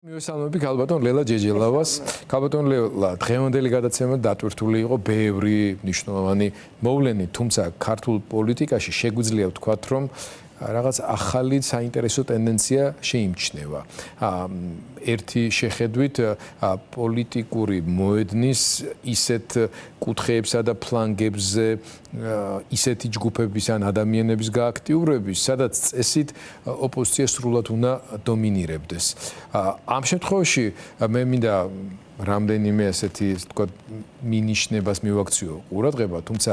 მივესალმები ქალბატონ ლელა ჯეჯელავას. ქალბატონ ლელა დღევანდელი გადაცემა დატვირთული იყო ბევრი მნიშვნელოვანი მოვლენით, თუმცა ქართულ პოლიტიკაში შეგვიძლია ვთქვათ, რომ რაღაც ახალი საინტერესო ტენდენცია შეიმჩნევა. ერთი შეხედვით პოლიტიკური მოედნის ისეთ კუთხეებსა და ფლანგებზე ისეთი ჯგუფების ან ადამიანების გააქტიურების, სადაც წესით ოპოზიცია სრულად უნდა დომინირებდეს. ამ შემთხვევაში მე მინდა რამდენიმე ასეთი ვთქვათ მინიშნებას მივაქციო ყურადღება, თუმცა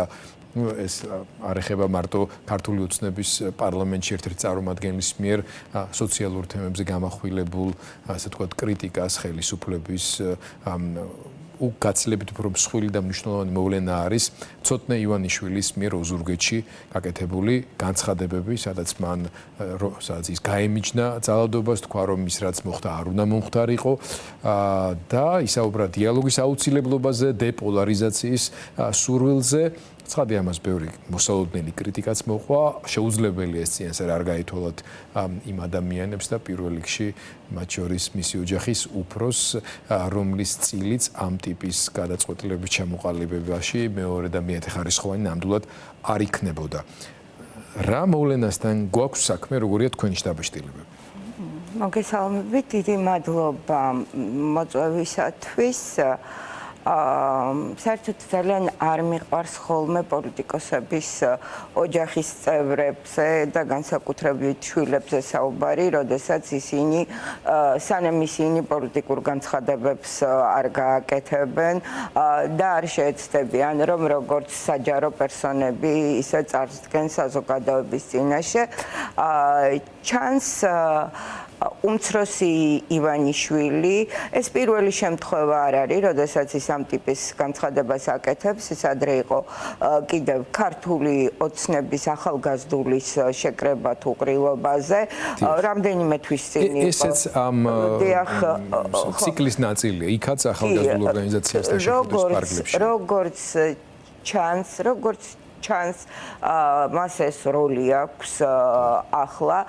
ეს არ ეხება მარტო ქართული ოცნების პარლამენტში ერთ-ერთი წარმომადგენლის მიერ სოციალურ თემებზე გამახვილებულ ასე ვთქვათ კრიტიკას ხელისუფლების უკაცლებით უფრო მსხვილი და მნიშვნელოვანი მოვლენა არის ცოტნე ივანიშვილის მიერ ოზურგეთში გაკეთებული განცხადებები, სადაც ის გაემიჯნა ძალადობას, თქვა რომ ის რაც მოხდა არ უნდა მომხდარიყო და ისაუბრა დიალოგის აუცილებლობაზე, დეპოლარიზაციის სურვილზე. ცხადია ამას ბევრი მოსალოდნელი კრიტიკაც მოყვა, შეუძლებელია ეს წინასწარ არ გაითვალათ იმ ადამიანებს და პირველ რიგში მათ შორის მისი ოჯახის უფროს, რომლის წილიც ამ ტიპის გადაწყვეტილების ჩამოყალიბებაში მეორე და მეათეხარისხოვანი ნამდვილად არ იქნებოდა. რა მოვლენასთან გვაქვს საქმე, როგორია თქვენი შთაბეჭდილებები? მოგესალმებით, დიდი მადლობა მოწვევისათვის. საერთოდ ძალიან არ მიყვარს ხოლმე პოლიტიკოსების ოჯახის წევრებზე და განსაკუთრებით შვილებზე საუბარი, როდესაც ისინი სანამ ისინი პოლიტიკურ განცხადებებს არ გააკეთებენ და არ შეეცდებიან, რომ როგორც საჯარო პერსონები, ისე წარსდგენ საზოგადოების წინაშე. ჩანს უმცროსი ივანიშვილი, ეს პირველი შემთხვევა არ არის, როდესაც ის ამ ტიპის განცხადებას აკეთებს, ის ადრე იყო კიდევ ქართული ოცნების ახალგაზრდულის შეკრება თუ ყრილობაზე, რამდენიმე თვის წინ იყო. ესეც ამ ციკლის ნაწილია, იქაც ახალგაზრდულ ორგანიზაციასთან შეხვედრის პარკლებში. როგორც ჩანს, მას ეს როლი აქვს ახლა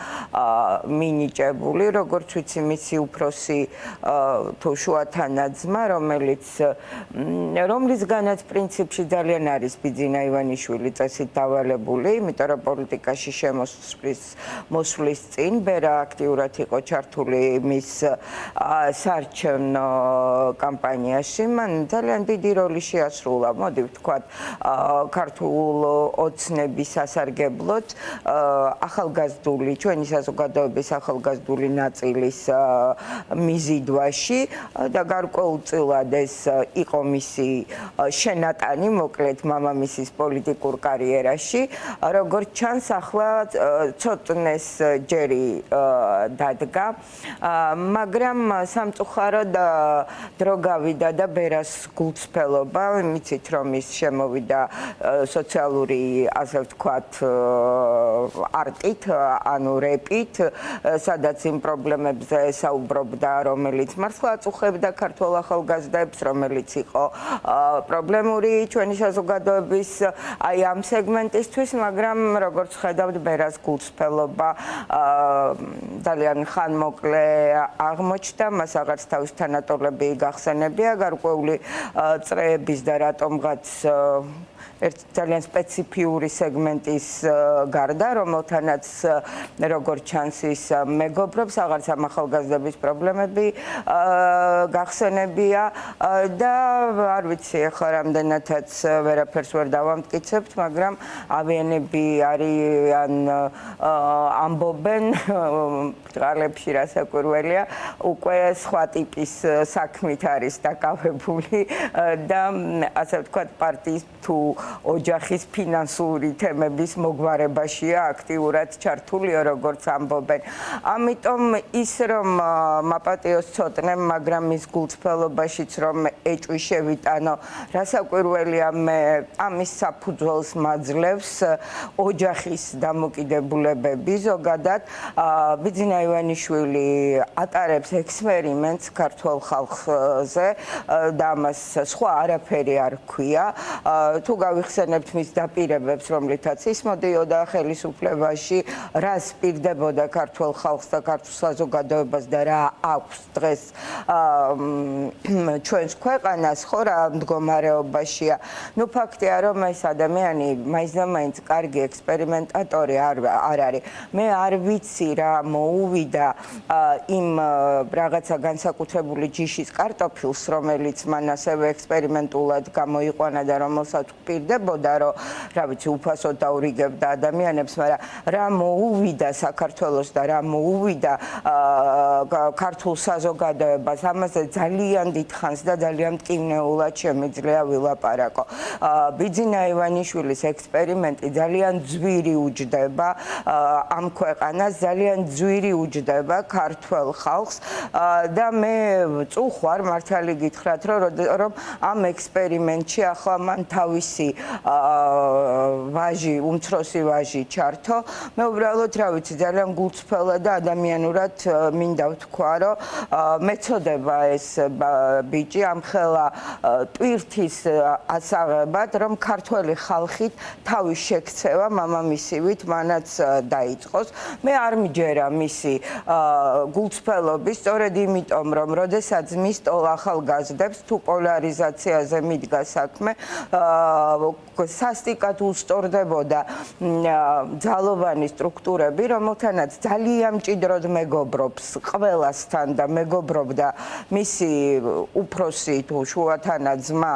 მინიჭებული, როგორც ვიცი, მისი უფროსი თუ შუათანაძმა, რომლისგანაც პრინციპში ძალიან არის ბიძინა ივანიშვილი წესით დავალებული, იმიტომ რომ პოლიტიკაში მოსვლის წინ ბერა აქტიურად იყო ჩართული მის საარჩევნო კამპანიაში, მან ძალიან დიდი როლი შეასრულა, მოდი ვთქვათ, ქართულ ოცნების სასარგებლოდ ახალგაზრდული, ჩვენი საზოგადოების ახალგაზრდული ნაწილის მიზიდვაში და გარკვეულწილად ეს იყო მისი შენატანი, მოკლედ მამამისის პოლიტიკურ კარიერაში. როგორც ჩანს, ახლა ცოტნეს ჯერი დადგა, მაგრამ სამწუხაროდ დრო გავიდა და ბერას გულწრფელობა, მიცით რომ ის შემოვიდა ასე ვთქვათ, არტით, ანუ რეპით, სადაც იმ პრობლემებზე საუბრობდა, რომელიც მართლა აწუხებდა ქართველ ახალგაზრდებს, რომელიც იყო პრობლემური ჩვენი საზოგადოების აი ამ სეგმენტისთვის, მაგრამ როგორც ხედავთ, ბერას გულწრფელობა ძალიან ხანმოკლე აღმოჩნდა, მას აღარც თავის თანატოლები გახსენებია, გარკვეული წრეების და რატომღაც ერთ ძალიან სპეციფიური სეგმენტის გარდა, რომელთანაც როგორც ჩანს ის მეგობრობს, აღარც ამ ახალგაზრდების პრობლემები გახსენებია და არ ვიცი ახლა რამდენადაც ვერაფერს ვერ დავამტკიცებთ, მაგრამ ავიანები არიან ამბობენ ბრწყალებში რასაკვირველია, უკვე სხვა ტიპის საქმით არის დაკავებული და ასე ვთქვათ პარტიის თუ ოჯახის ფინანსური თემების მოგვარებაშია აქტიურად ჩართული, როგორც ამბობენ. ამიტომ ის რომ მაპატიოს ცოტნემ, მაგრამ ის გულწრფელობაშიც რომ ეჭვი შევიტანო, რასაკვირველია, მე ამის საფუძველს მაძლევს ოჯახის დამოკიდებულებები ზოგადად. ბიძინა ივანიშვილი ატარებს ექსპერიმენტს ქართულ ხალხზე და ამას სხვა არაფერი არ ჰქვია. თუ გავიხსენებთ მის დაპირებებს, რომლითაც ის მოდიოდა ხელისუფლებაში, რას პირდებოდა ქართულ ხალხს და ქართულ საზოგადოებას და რა აქვს დღეს ჩვენს ქვეყანას, ხო რა მდგომარეობაშია. ნუ ფაქტია, რომ ეს ადამიანი მაინც და მაინც კარგი ექსპერიმენტატორი არ არის. მე არ ვიცი რა მოუვიდა იმ რაღაცა განსაკუთრებული ჯიშის კარტოფილს, რომელიც მან ასევე ექსპერიმენტულად გამოიყვანა და რომელსაც პირდებოდა, რომ რა ვიცი, უფასოდ დაურიგებდა ადამიანებს, მაგრამ რა მოუვიდა საქართველოს და რა მოუვიდა ქართულ საზოგადოებას, ამაზე ძალიან დიდხანს და ძალიან მტკივნეულად შემიძლია ვილაპარაკო. ბიძინა ივანიშვილის ექსპერიმენტი ძალიან ძვირი უჯდება ამ ქვეყანას, ძალიან ძვირი უჯდება ქართველ ხალხს და მე წუხვარ მართალი გითხრათ, რომ ამ ექსპერიმენტში ახლა მან თავისი ვაჟი, უმცროსი ვაჟი ჩართო. მე უბრალოდ რა ვიცი, ძალიან გულწრფელა და ადამიანურად მინდა ვთქვა, რომ მეწოდება ეს ბიჭი ამხელა ტვირთის ასაღებად, რომ ქართველი ხალხით თავის შექცევა მამამისივით მანაც დაიწყოს. მე არ მიჯერა მისი გულწრფელობის, სწორედ იმიტომ, რომ როდესაც მისტოლ ახალგაზრდებს თუ პოლარიზაციაზე მიდგა საქმე, სასტიკად უსწორდებოდა ძალოვანი სტრუქტურები, რომელთანაც ძალიან მჭიდროდ მეგობრობს ყველასთან და მეგობრობდა მისი უფროსი თუ შუათანა ძმა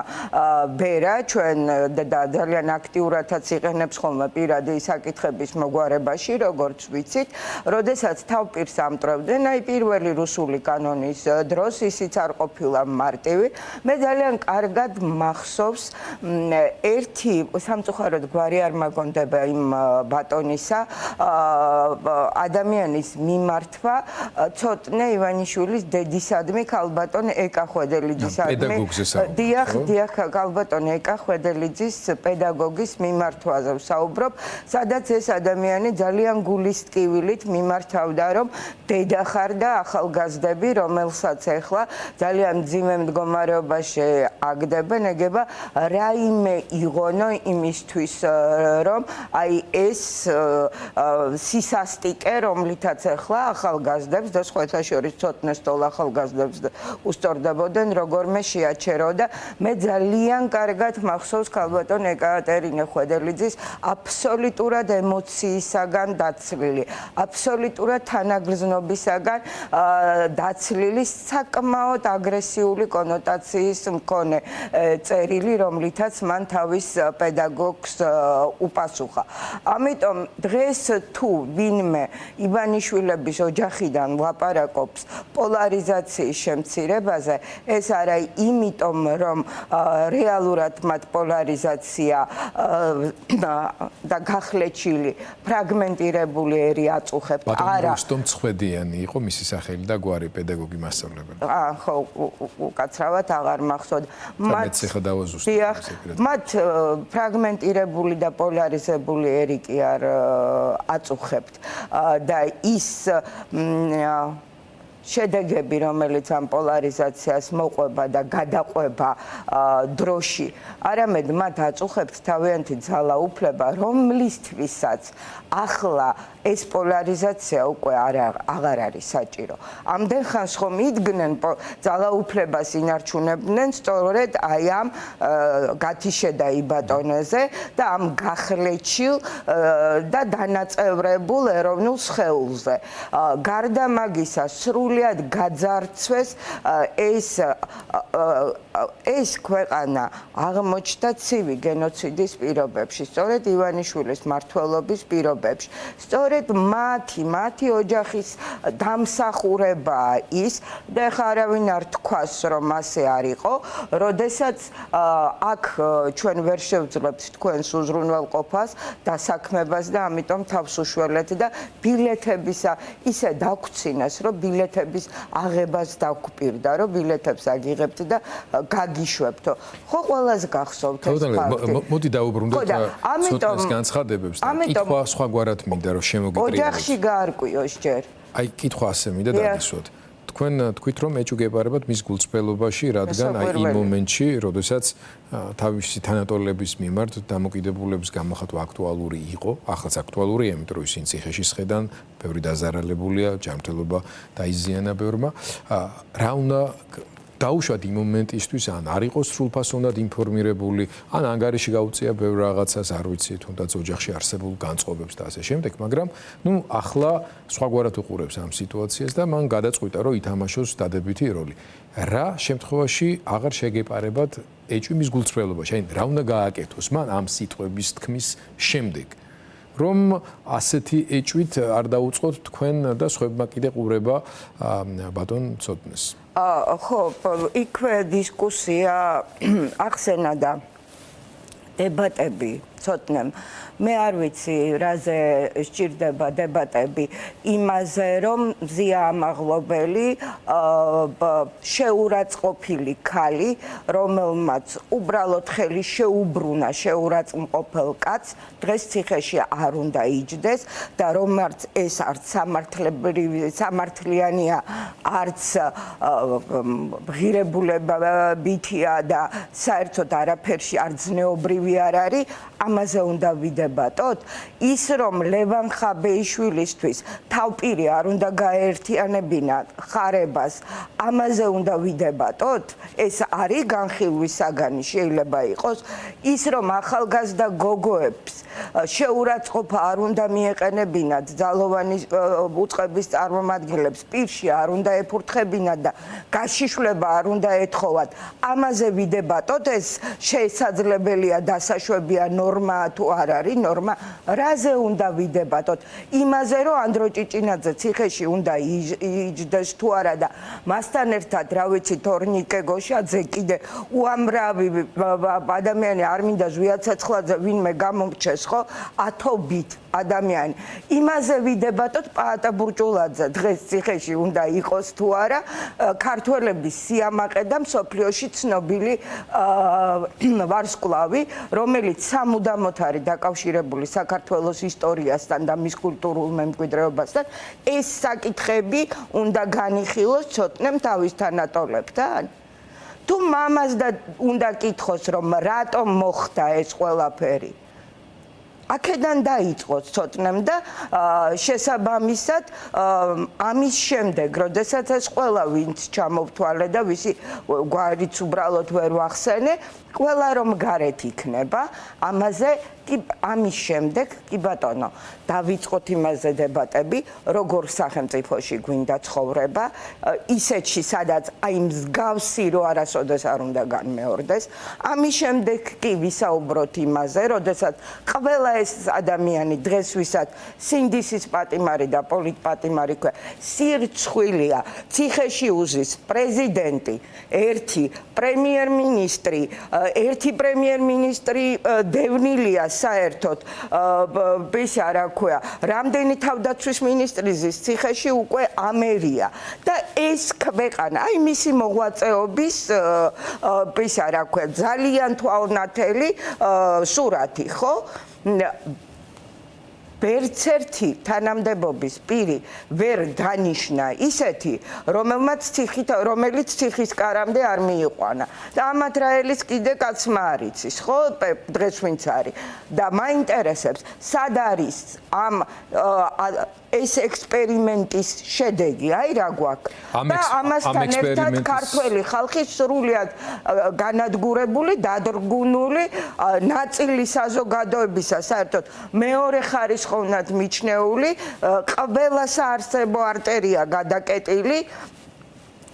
ბერა, ჩვენ და ძალიან აქტიურადაც იყენებს ხოლმე პირადი საკითხების მოგვარებაში, როგორც ვიცით, როდესაც თავპირს ამტვრევდნენ, აი პირველი რუსული კანონის დროს ისიც არ ყოფილა მარტივი. მე ძალიან კარგად მახსოვს ერთი სამწუხაროდ გვარი არ მაგონდება იმ ბატონისა ადამიანის მიმართვა ცოტნე ივანიშვილის დედისადმი ქალბატონ ეკა ხვედელიძისადმი დიახ ქალბატონ ეკა ხვედელიძის პედაგოგის მიმართვაზე ვსაუბრობ, სადაც ეს ადამიანი ძალიან გულის ტკივილით მიმართავდა, რომ დედა ხარ და ახალგაზრდები, რომელსაც ეხლა ძალიან მძიმე მდგომარეობაში აგდებენ, ეგება რაიმე იღონო იმისთვის, რომ აი ეს სისასტიკე, რომლითაც ეხლა ახალგაზრდებს და სხვათა შორის ცოტნე სტოლ ახალგაზრდებს უსწორდებოდნენ, როგორმე შეაჩეროდა. მე ძალიან კარგად მახსოვს ქალბატონ ეკატერინე ხვედელიძის აბსოლუტურად ემოციისაგან დაცლილი, აბსოლუტურად თანაგრძნობისაგან დაცლილი, საკმაოდ აგრესიული კონოტაციის მქონე წერილი, რომლითაც მან თავის პედაგოგს უპასუხა. ამიტომ დღეს თუ ვინმე ივანიშვილების ოჯახიდან ლაპარაკობს პოლარიზაციის შემცირებაზე, ეს არა იმიტომ, რომ რეალურად მათ პოლარიზაცია და გახლეჩილი ფრაგმენტირებული ერი აწუხებთ. არა. როსტომ ცხვედიანი იყო მისი სახელი და გვარი პედაგოგი მასწავლებელი. ხო, უკაცრავად აღარ მახსოვს. მათ ფრაგმენტირებული და პოლარიზებული ერი კი არ აწუხებთ და ის შედეგები, რომელიც ამ პოლარიზაციას მოყვება და გადაყვება დროში, არამედ მათ აწუხებთ თავიანთი ძალაუფლება, რომლისთვისაც ახლა ეს პოლარიზაცია უკვე აღარ არის საჭირო. ამდენ ხანს ხომ იდგნენ ძალაუფლებას ინარჩუნებდნენ სწორედ აი ამ გათიშედა იბატონეზე და ამ გახლეჩილ და დანაწევრებულ ეროვნულ სხეულზე. გარდა მაგისა, სრულიად გაძარცვეს ეს ქვეყანა აღმოჩნდა ცივი გენოციდის პირობებში, სწორედ ივანიშვილის მმართველობის პირობებში. სწორედ მათი ოჯახის დამსახურებაა ის და ხა არავინ არ თქვას, რომ ასე არ იყო, როდესაც აქ ჩვენ ვერ შევძლებთ თქვენს უზრუნველყოფას და საქმებას და ამიტომ თავს უშველეთ და ბილეთებისა ისე დაგვცინეს, რომ ბილეთების აღებას დაგვპირდა, რომ ბილეთებს აგიღებთ და გაგიშვებთო. ხო, ყველას გახსოვთ ეს ფაქტი. მოდი დაუბრუნდეთ ცოტნეს განცხადებებს და კითხვა სხვაგვარად მინდა რომ შემოგიტრიალოთ. ოჯახში გაარკვიოს ჯერ. აი კითხვა ასე მინდა დაგისვათ. თქვენ თქვით რომ ეჭვი გეპარებათ მის გულწრფელობაში, რადგან აი იმ მომენტში, როდესაც თავისი თანატოლების მიმართ დამოკიდებულების გამახატვა აქტუალური იყო, ახლაც აქტუალურია, იმიტომ რომ ისინი ციხეში სხედან, ბევრი დაზარალებულია, ჯანმრთელობა დაიზიანა ბევრმა. რა უნდა დაუშვათ იმ მომენტისთვის, ან არ იყოს სრულფასოვნად ინფორმირებული, ან ანგარიში გაუწია ბევრ რაღაცას, არ ვიცი, თუნდაც ოჯახში არსებულ განწყობებს და ასე შემდეგ, მაგრამ ახლა სხვაგვარად უყურებს ამ სიტუაციას და მან გადაწყვიტა, რომ ითამაშოს დადებითი როლი. რა შემთხვევაში აღარ შეგეპარებათ ეჭვი მის გულწრფელობაში? აი, რა უნდა გააკეთოს მან ამ სიტყვების თქმის შემდეგ? რომ ასეთი ეჭვით არ დაუწყოთ თქვენ და სხვებმა კიდე ყურება ბატონ ცოდნეს. ხო, იქვე დისკუსია ახსენა და დებატები ცოტნემ. მე არ ვიცი, რაზე სჭირდება დებატები, იმაზე, რომ მზია ამაღლობელი შეურაცხყოფილი ქალი, რომელმაც უბრალოდ ხელი შეუბრუნა შეურაცხმყოფელ კაცს, დღეს ციხეში არ უნდა იჯდეს და რომაც ეს არც სამართლიანია, არც ღირებულებითია და საერთოდ არაფერში არ ზნეობრივი არ არის, ამაზე უნდა ვიდებატოთ. ის რომ ლევან ხაბეიშვილისთვის თავპირი არ უნდა გაერთიანებინა ხარებას, ამაზე უნდა ვიდებატოთ. ეს არის განხილვის საგანი, შეიძლება იყოს. ის რომ ახალგაზრდა გოგოებს შეურაცხყოფა არ უნდა მიეყენებინათ, ძალოვანი უწყების წარმომადგენლებს პირში არ უნდა ეფურთხებინათ და გაშიშვლება არ უნდა ეთხოვათ. ამაზე ვიდებატოთ, ეს შესაძლებელია, დასაშვებია ნორმაა თუ არ არის ნორმა, რაზე უნდა ვიდებატოთ? იმაზე, რომ ანდრო ჭიჭინაძე ციხეში უნდა იჯდეს თუ არა და მასთან ერთად, რა ვიცი, თორნიკე გოშაძე კიდე უამრავი ადამიანი არ მინდა ზვია ცეცხლაძე ვინმე გამომრჩეს, ხო? ათობით ადამიანი. იმაზე ვიდებატოთ, პაატა ბურჭულაძე დღეს ციხეში უნდა იყოს თუ არა, ქართველების სიამაყე და მსოფლიოში ცნობილი ვარსკვლავი, რომელიც სამუდამოდ არის დაკავშირებული საქართველოს ისტორიასთან და მის კულტურულ მემკვიდრეობასთან, ეს საკითხები უნდა განიხილოს ცოტნემ თავის თანატოლებთან. თუ მამას და უნდა კითხოს, რომ რატომ მოხდა ეს ყველაფერი, აქედან დაიწყოს ცოტნემ და შესაბამისად ამის შემდეგ, როდესაც ეს ყველა ვინც ჩამოვთვალე და ვისი გვარიც უბრალოდ ვერ ვახსენე, ყველა რომ გარეთ იქნება, ამაზე ამის შემდეგ კი ბატონო, დავიწყოთ იმაზე დებატები, როგორ სახელმწიფოში გვინდა ცხოვრება, ისეთში, სადაც აი მსგავსი რო არასოდეს არ უნდა განმეორდეს. ამის შემდეგ კი ვისაუბროთ იმაზე, როდესაც ყველა ეს ადამიანი დღეს ვისაც სინდისის პატიმარი და პოლიტპატიმარი ქვია, სირცხვილია, ციხეში უზის პრეზიდენტი, ერთი პრემიერ-მინისტრი, ერთი პრემიერ-მინისტრი დევნილია საერთოდ ბეშა რა ქვია, რამდენი თავდაცვის მინისტრი ზის ციხეში უკვე ამერია და ეს ქვეყანა, აი მისი მოღვაწეობის ბეშა რა ქვია, ძალიან თვალნათელი სურათი, ხო? ვერცერთი თანამდებობის პირი ვერ დანიშნა ისეთი, რომელიც ციხის კარამდე არ მიიყვანა. და ამათ რაელის კიდე კაცმა არ იცის, ხო? დღეს ვინც არის. და მაინტერესებს, სად არის ეს ექსპერიმენტის შედეგი, აი რა გვაქვს. და ამასთან ერთად ქართველი ხალხი სრულიად განადგურებული, დადრგუნული, ნაწილი საზოგადოებისა საერთოდ მეორე ხარისხოვნად მიჩნეული, ყველა საარსებო არტერია გადაკეტილი,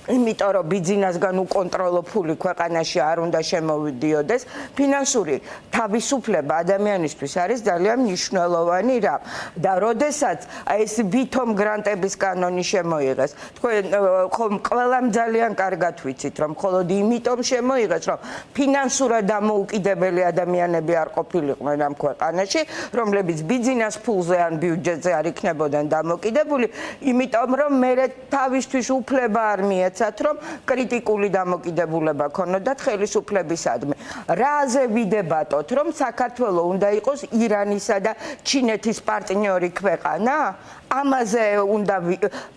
იმიტომ რომ ბიძინასგან უკონტროლო ფული ქვეყანაში არ უნდა შემოვიდიოდეს, ფინანსური თავისუფლება ადამიანისთვის არის ძალიან მნიშვნელოვანი რამ. და როდესაც ეს ვითომ გრანტების კანონი შემოიღეს, თქვენ ხომ ყველამ ძალიან კარგად ვიცით, რომ მხოლოდ იმიტომ შემოიღეს, რომ ფინანსურად დამოუკიდებელი ადამიანები არ ყოფილიყვნენ ამ ქვეყანაში, რომლებიც ბიძინას ფულზე ან ბიუჯეტზე არ იქნებოდნენ დამოკიდებული, იმიტომ რომ მე თავისთვის უფლება არ მიეცა გაეცათ, რომ კრიტიკული დამოკიდებულება ქონოდათ ხელისუფლებისადმი. რაზე ვიდებატოთ, რომ საქართველოს უნდა იყოს ირანისა და ჩინეთის პარტნიორი ქვეყანა? ამაზე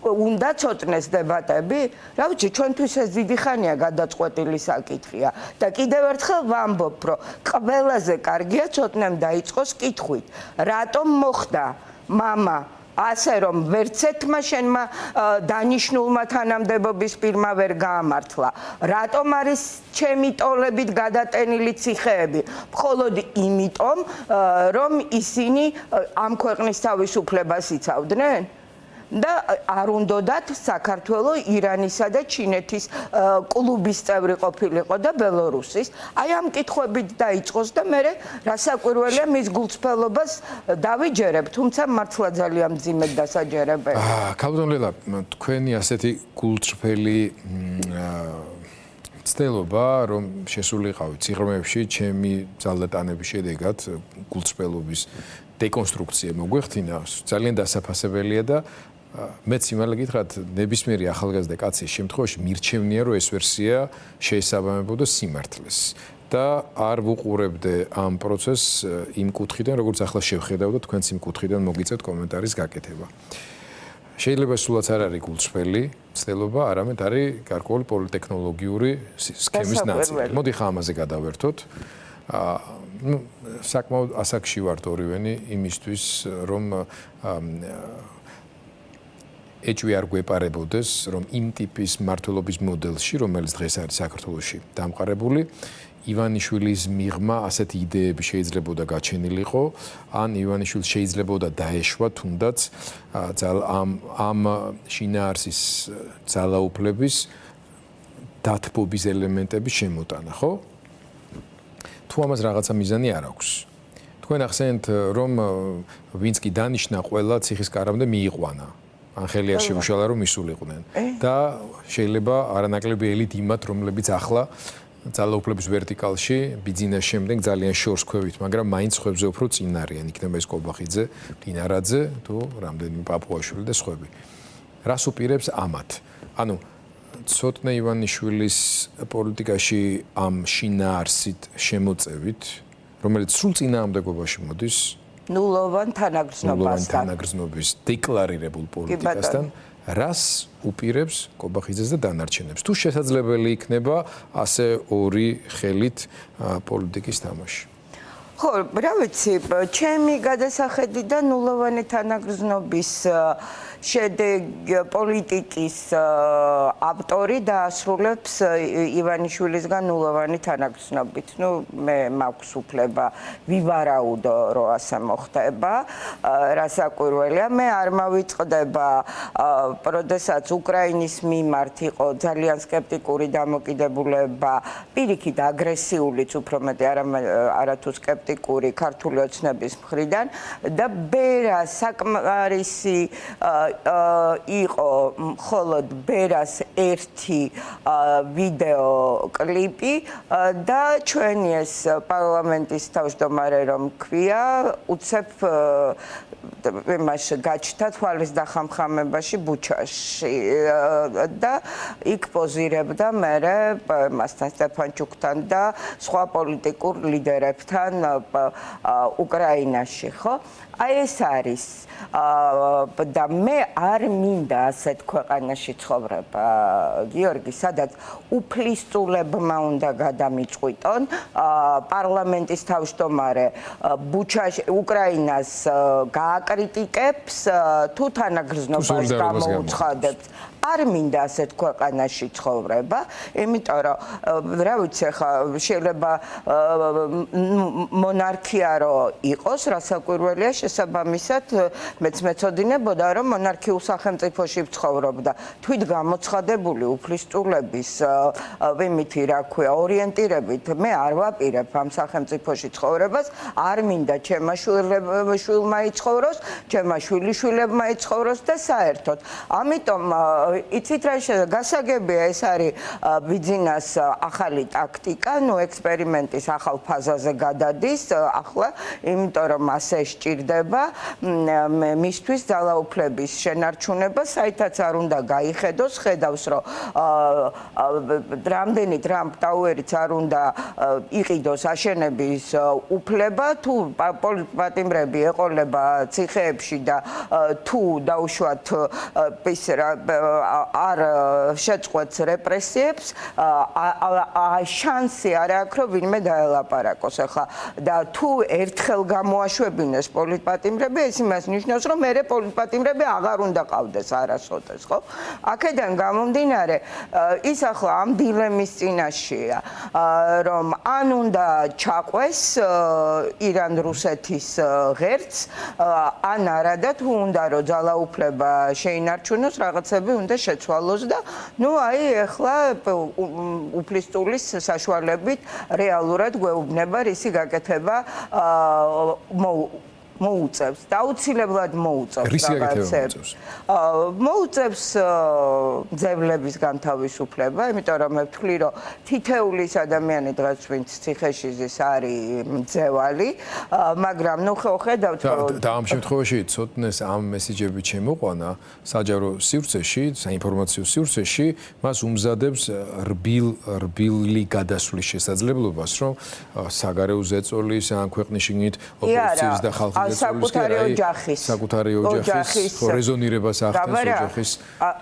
უნდა ცოტნეს დებატები? რა ვიცი, ჩვენთვის ეს დიდი ხანია გადაწყვეტილი საკითხია და კიდევ ერთხელ ვამბობ, რომ ყველაზე კარგია ცოტნემ დაიწყოს კითხვით. რატომ მოხდა მამა ასე რომ ვერცერთმა შენმა დანიშნულმა თანამდებობის პირმა ვერ გაამართლა. რატომ არის ჩემი ტოლებით გადატენილი ციხეები? მხოლოდ იმიტომ, რომ ისინი ამ ქვეყნის თავისუფლებას იცავდნენ? და არ უნდათ საქართველოს ირანისა და ჩინეთის კლუბის წევრი ყოფილიყო და ბელორუსის. აი ამ კითხვებით დაიწყოს და მე რასაკვირველია მის გულწრფელობას დავიჯერებ, თუმცა მართლა ძალიან მძიმედ დასაჯერებელი. კაბატონ ლელა, თქვენი ასეთი გულწრფელი ცდილობა, რომ შესულიყავით სიღრმეებში ჩემი ძალდატანების შედეგად გულწრფელობის დეკონსტრუქცია მოგვეხთინა, ძალიან დასაფასებელია და მეც იმალე გითხრათ, ნებისმიერი ახალგაზრდა კაცის შემთხვევაში მირჩევნია, რომ ეს ვერსია შეესაბამებოდა სიმართლეს და არ ვუყურებდე ამ პროცესს იმ კუთხიდან, როგორც ახლა შევხედავ და თქვენც იმ კუთხიდან მოგიწევთ კომენტარის გაკეთება. შეიძლება სულაც არ არის გულწრფელი ცდილობა, არამედ არის გარკვეული პოლიტექნოლოგიური სქემის ნაწილი. მოდი ხა ამაზე გადავერთოთ. საკმაოდ ასაკში ვართ ორივენი იმისთვის, რომ ეჭვი არ გვეპარებოდეს, რომ იმ ტიპის მმართველობის მოდელში, რომელიც დღეს არის საქართველოში დამყარებული, ივანიშვილის მიღმა ასეთი იდეები შეიძლებოდა გაჩენილიყო, ან ივანიშვილს შეიძლებოდა დაეშვა თუნდაც ამ შინაარსის ძალაუფლების დათბობის ელემენტების შემოტანა, ხო? თუ ამას რაღაცა მიზანი არ აქვს. თქვენ ახსენეთ, რომ ვინც კი დანიშნა ყველა ციხის კარამდე მიიყვანა. ან ხელი არ შეუშალა, რომ ისულიყვნენ. და შეიძლება არანაკლები ელით იმათ, რომლებიც ახლა ძალაუფლების ვერტიკალში ბიძინას შემდეგ ძალიან შორს ქვევით, მაგრამ მაინც ხვებზე უფრო წინ არიან, იქნება ეს კობახიძე, დინარაძე, თუ რამდენიმე პაპუაშვილი და სხვები. რას უპირებს ამათ? ანუ ცოტნე ივანიშვილის პოლიტიკაში ამ შინაარსით შემოწევით, რომელიც სრულ წინააღმდეგობაში მოდის ნულოვან თანაგრძნობის დეკლარირებულ პოლიტიკასთან, რას უპირებს კობახიძეს და დანარჩენებს? თუ შესაძლებელი იქნება ასე ორი ხელით პოლიტიკის თამაში. ხო, რა ვიცი, ჩემი გადასახედიდან ნულოვანი თანაგრძნობის შედეგი პოლიტიკის ავტორი დაასრულებს ივანიშვილისგან ნულოვანი თანაგრძნობით. ნუ მე მაქვს უფლება ვივარაუდო, რომ ასე მოხდება. რასაკვირველია, მე არ მავიწყდება, როდესაც უკრაინის მიმართ იყო ძალიან სკეპტიკური დამოკიდებულება, პირიქით აგრესიულიც უფრო მეტი, არათუ სკეპტიკური ქართული ოცნების მხრიდან და ბერა საკმარისი იყო მხოლოდ ბერას ერთი ვიდეო კლიპი და ჩვენი ეს პარლამენტის თავმჯდომარე რომ ქვია, უცებ იმას გაჩნდა თვალის დახამხამებაში ბუჩაში და იქ პოზირებდა მერე მასთან სტეფანჩუკთან და სხვა პოლიტიკურ ლიდერებთან უკრაინაში, ხო? აი ეს არის და მე არ მინდა ასეთ ქვეყანაში ცხოვრება, გიორგი, სადაც უფლისწულებმა უნდა გადამიწყვიტონ პარლამენტის თავმჯდომარე ბუჩაში უკრაინას გააკრიტიკებს თუ თანაგრძნობას გამოუცხადებს. არ მინდა ასეთ ქვეყანაში ცხოვრება, იმიტომ რომ რა ვიცი, ხა შეიძლება მონარქია რო იყოს, რასაკვირველია შესაბამისად მეც მეწოდინებოდა, რომ მონარქიულ სახელმწიფოში ვცხოვრობდა. თვით გამოცხადებული უფლისწულების ვიმითი, რა ქვია, ორიენტირებით მე არ ვაპირებ ამ სახელმწიფოში ცხოვრებას, არ მინდა ჩემმა შვილმა იცხოვროს, ჩემმა შვილიშვილებმა იცხოვროს და საერთოდ. ამიტომ იცით რა გასაგებია ეს არის ბიზნეს ახალი ტაქტიკა, ნუ ექსპერიმენტის ახალ ფაზაზე გადადის ახლა, იმიტომ რომ ასე სჭირდება მისთვის ძალაუფლების შენარჩუნება, საერთოდ არ უნდა გაიხედოს, ხედავს რომ რამდენი Trump Tower-იც არ უნდა იყიდოს აშენების უფლება, თუ პოლიტპატიმრები ეყოლება ციხეებში და თუ დაუშვათ ის არ შეწყვეტს რეპრესიებს, შანსი არ აქვს რომ ვინმე დაელაპარაკოს ახლა და თუ ერთხელ გამოაშვებინეს პოლიტპატიმრები, ეს იმას ნიშნავს რომ მერე პოლიტპატიმრები აღარ უნდა ყავდეს არასოდეს, ხო? აქედან გამომდინარე, ის ახლა ამ დილემის წინაშეა, რომ ან უნდა ჩაყვეს ირან-რუსეთის ღერც, ან არა და თუ უნდა რომ ძალაუფლება შეინარჩუნოს, რაღაცები უნდა შეცვალოს და ნუ აი ახლა უფლისწულის საშუალებით რეალურად გვეუბნება რისი გაკეთება მოუწევს და აუცილებლად მოუწევს რაღაცებს. მოუწევს ძევლების განთავისუფლება, იმიტომ რომ მე ვთვლი რომ თითეულის ადამიანი დღეს ვინც ციხეში ზის არის მძევალი, მაგრამ ნუ ხედავთ და ამ შემთხვევაში ცოტნეს ამ მესიჯები შემოყვანა საჯარო სივრცეში, საინფორმაციო სივრცეში, მას უმზადებს რბილი გადასვლის შესაძლებლობას, რომ საგარეო ზეწოლის ან ქვეყნის შიგნით ოპოზიციის და ხალხის საკუთარი ოჯახის რეზონირებას ახდენს ოჯახის.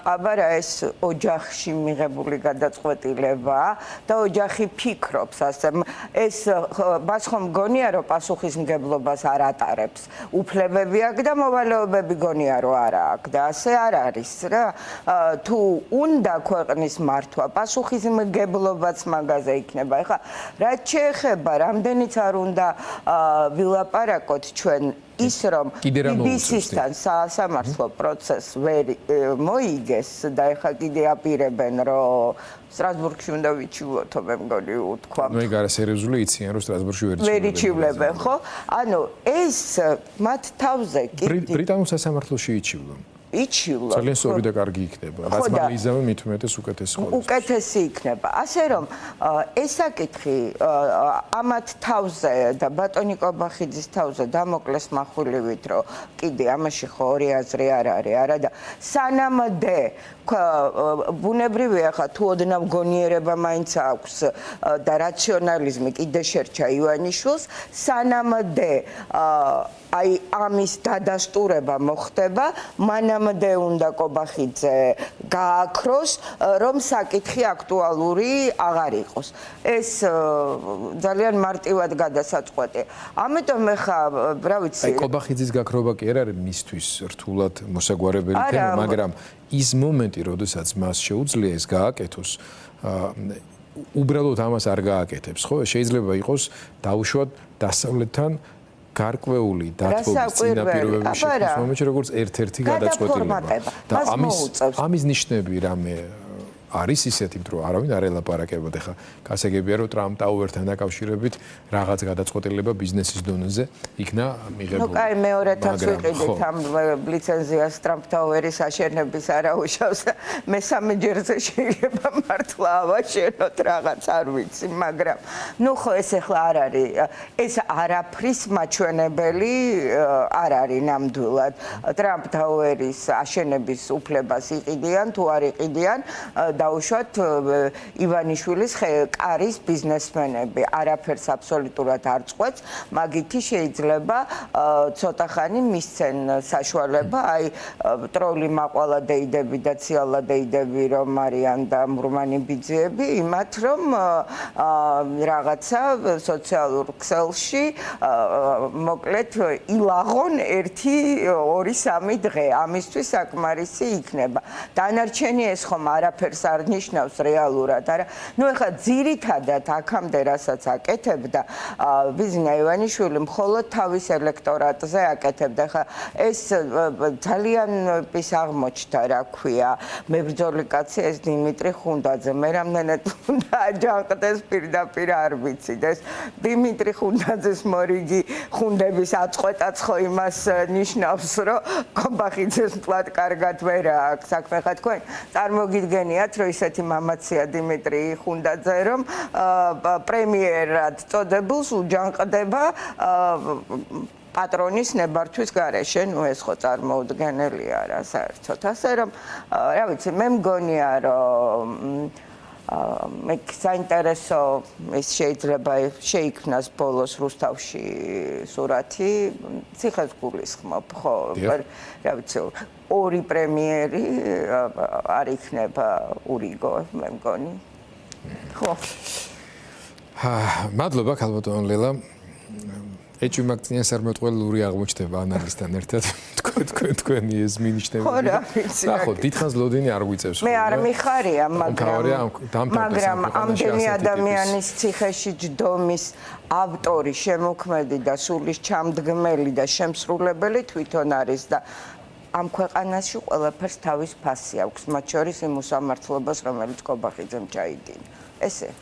აბა რა ეს ოჯახში მიღებული გადაწყვეტილება და ოჯახი ფიქრობს ასე. ეს მას ხომ გონია რომ პასუხისმგებლობას არ ატარებს. უფლებები აქვს და მოვალეობები გონია რომ არა აქვს და ასე არ არის რა. თუ უნდა ქვეყნის მართვა, პასუხისმგებლობაც მაგაზე იქნება. ეხლა რაც შეეხება, რამდენიც არ უნდა ვილაპარაკოთ ჩვენ ის რომ BBC-სთან სასამართლო პროცესს ვერ მოიგეს და ეხლა კიდე აპირებენ რომ სტრასბურგში უნდა ვიჩივლოთ, მე მგონი უთქვა. ნუ ეგ არა სერიოზული იციან რომ სტრასბურგში ვერ იჩივლებენ, ხო? ანუ ეს მათ თავზე კი ბრიტანულ სასამართლოში იჩივლონ. იჩივლონ. ძალიან სწორი და კარგი იქნება. რაც მაგალიზავე მით უმეტეს უკეთესი ხოლმე. უკეთესი იქნება. ასე რომ ეს საკითხი ამათ თავზე და ბატონი კობახიძის თავზე დამოკლეს מחვილივით, რომ კიდე ამაში ხო ორი აზრი არ არის, არა და სანამდე ბუნებრივია ხა თუ ოდნავ გონიერება მაინც აქვს და რაციონალიზმი კიდე შერჩა ივანიშვილს, სანამდე აი ამის დადასტურება მოხდება, მანამდე უნდა კობახიძე გააქროს, რომ საკითხი აქტუალური აღარ იყოს. ეს ძალიან მარტივად გადასაწყვეტია. ამიტომ ეხა, რა ვიცი, აი კობახიძის გაქრობა კი არ არის მისთვის რთულად მოსაგვარებელი თემა, მაგრამ ის მომენტი, როდესაც მას შეუძლია ეს გააკეთოს, უბრალოდ ამას არ გააკეთებს, ხო? შეიძლება იყოს დაუშვათ დასავლეთთან გარკვეული დათბობის წინაპირობების შექმნის მომენტში, როგორც ერთ-ერთი გადაწყვეტილება. და ამის ნიშნები რამე არის ისეთი, რომ არავინ არ ელაპარაკებოდა. ხა გასაგებია, რომ Trump Tower-თან დაკავშირებით რაღაც გადაწყვეტილება ბიზნესის დონეზე იქნა მიღებული. ნუ კაი მეორეთაც ვიყიდით ამ ლიცენზიას Trump Tower-ის აშენების არაუშავს. მესამე ჯერზე შეიძლება მართლა ავაშენოთ რაღაც, არ ვიცი, მაგრამ ნუ ხო ეს ახლა არ არის. ეს არაფრის მაჩვენებელი არ არის ნამდვილად. Trump Tower-ის აშენების უფლებას იყიდიან თუ არ იყიდიან დაუშვათ ივანიშვილის კარის ბიზნესმენები არაფერს აბსოლუტურად არ წყვეტს, მაგითი შეიძლება ცოტა ხანი მისცენ საშუალება, აი ტროლი მაყვალა დეიდები და ციალა დეიდები რომ არიან და მურმანი ბიძიები, იმათ რომ რაღაცა სოციალურ ქსელში მოკლედ ილაღონ 1-2-3 დღე, ამისთვის საკმარისი იქნება. დანარჩენი ეს ხომ არაფერს არ ნიშნავს რეალურად, არა. ნუ ეხლა ძირითადად აქამდე რასაც აკეთებდა ბიზნა ივანიშვილი მხოლოდ თავის ელექტორატზე აკეთებდა. ეხლა ეს ძალიან ის აღმოჩნდა, რა ქვია, მებრძოლი კაცი ეს დიმიტრი ხუნდაძე. მე რამდენად უნდა აჯანყდეს პირდაპირ არ ვიცით. ეს დიმიტრი ხუნდაძეს მორიგი ხუნდების აწყვეტაც ხო იმას ნიშნავს, რომ კობახიძეს მთლად კარგად ვერ აქვს საქმე. ხა თქვენ წარმოგიდგენიათ, რომ ისეთი მამაცია დიმიტრი ხუნდაძე, რომ პრემიერად წოდებულს უჯანყდება პატრონის ნებართვის გარეშე, ნუ ეს ხო წარმოუდგენელია რა საერთოდ. ასე რომ, რა ვიცი, მე მგონია, რომ მე საინტერესო ის შეიძლება შეიქმნას ბოლოს რუსთავში სურათი, ციხეს გულისხმობ, ხო, რა ვიცი, ორი პრემიერი არ იქნება ურიგო, მე მგონი. ხო. მადლობა ქალბატონ ლელა. ეჭვი მაგწინეს არ მეტყველური აღმოჩნდება ანალისტთან ერთად. თქვენი ეს მინიშნები. ხო, რა ვიცი. ნახო, დიდხანს ლოდინი არ გვიწევს. მე არ მიხარია, მაგრამ ამდენი ადამიანის ციხეში ჯდომის ავტორი, შემოქმედი და სულის ჩამდგმელი და შემსრულებელი თვითონ არის და ამ ქვეყანაში ყველაფერს თავის ფასი აქვს, მათ შორის იმ უსამართლობას, რომელიც კობახიძემ ჩაიდინა. ესე